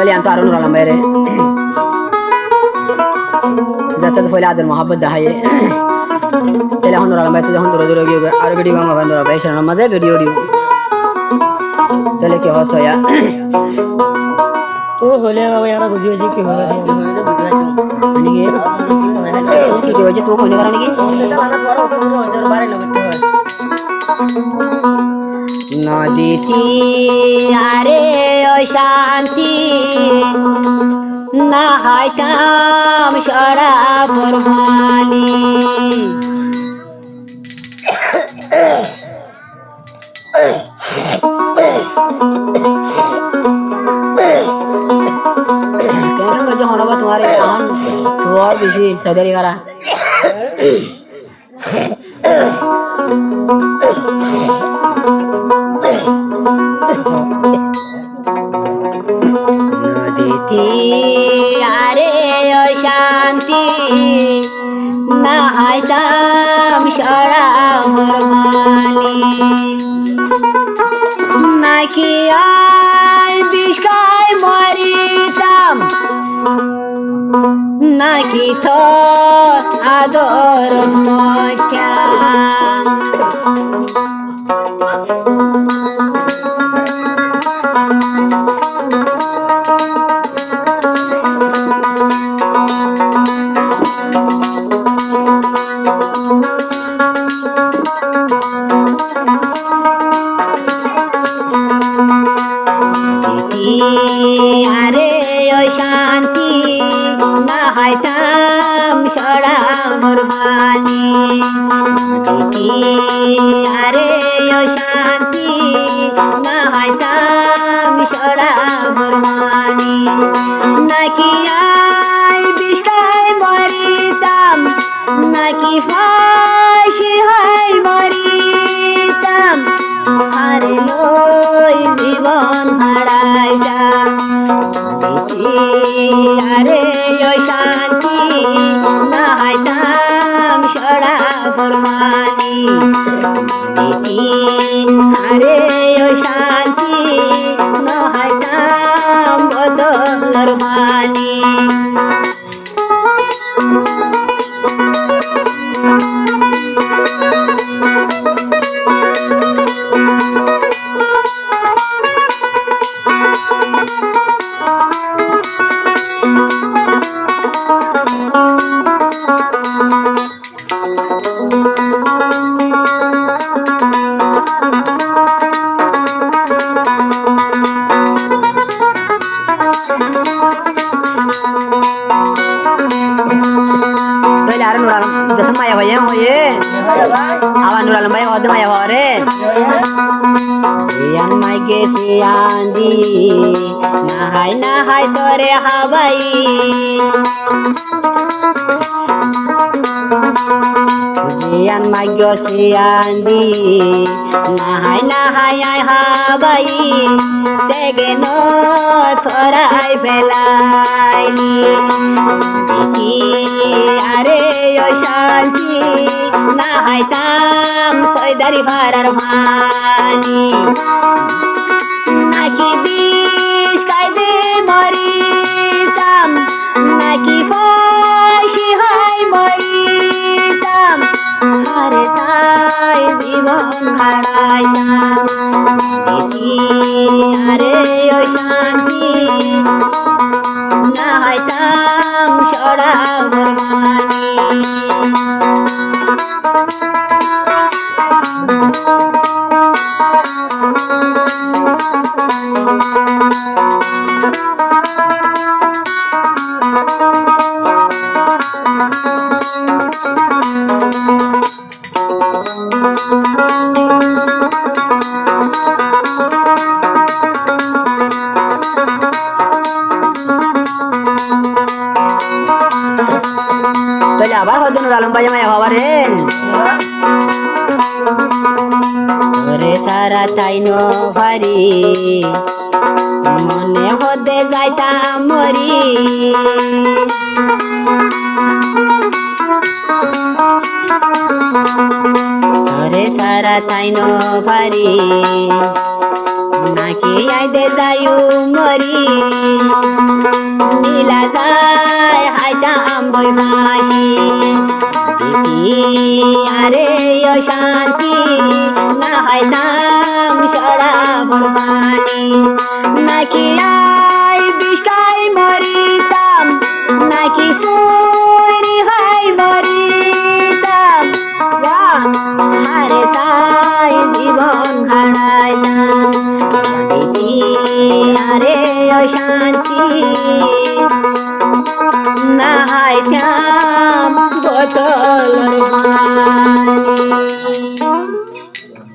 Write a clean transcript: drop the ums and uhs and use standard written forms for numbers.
তাহলে আমি তো আরো নুরালাম বাইরে যাতে ফলে আদর মহাব্বত দেখাইয়ে তাহলে এখন নুরালাম ভাই তো যখন দূরে দূরে গিয়ে আরো ভিডিও বানাবো নুরা ভাই সেনার মাঝে ভিডিও দিও তাহলে কি হস হইয়া তো হলে বাবা यार বুঝি হইছে কি হবে কি কি হইছে তো কইনে পারে নাকি নদীতি আরে ও শান্তি না হাইতাম সারা ফরমানি কেন করছো হনবা তোমার এখন তোমার বেশি সাদারি করা নদীতি আরে ও শান্তি না হাইতাম সারা ফরমানি নাকি আই বিষকায় মরিতাম নাকি তো আদর মক্যাম আরে ও শান্তি না হাইতাম সরা মুরবানি আরে ও শান্তি না হাইতাম সরা মুরবানি নাকি আই বিষকায় মরিতাম নাকি ফাঁসি হয় মরিতাম আরে লই জীবন হারাইতাম আরে ও শান্তি না হাইতাম সরা ফরমানি আরে ও শান্তি না হাইতাম বদলর মানি जैसे माया भाई हो ये आवाज नूर आलम भाई बहुत माया हो रे सियान माई के सियान दी ना हाय तोरे हवाई सियान माई के सियान दी ना हाय हवाई सेगे नो थोड़ा फेलाई আরে ও শান্তি না হাইতাম সয়দারি ভাড়ার ভানি নাকি বিষ কায়দে মরিতাম নাকি ফাঁসি হয় মরিতাম আরে তাই জীবন হারাইতাম আরে ও শান্তি না হাইতাম সরা ফরমানি তাহলে আবার হয়তো নুর আলম ভাই মায়া বাবারে ওরে সারা তাই নো ভারি মনে হতে যাইতাম মরি ওরে সারা তাই নো ভারি নাকি আইদে যাইও মরি ওই ফাঁসি আরে অশান্তি না হয় নাম সরা বরবানি নাকি আই বিষাই মরিতাম নাকি সুরি হয় মরিতাম হারে সাই জীবন হারাইলাম আরে অশান্তি না হয় বোতল পানি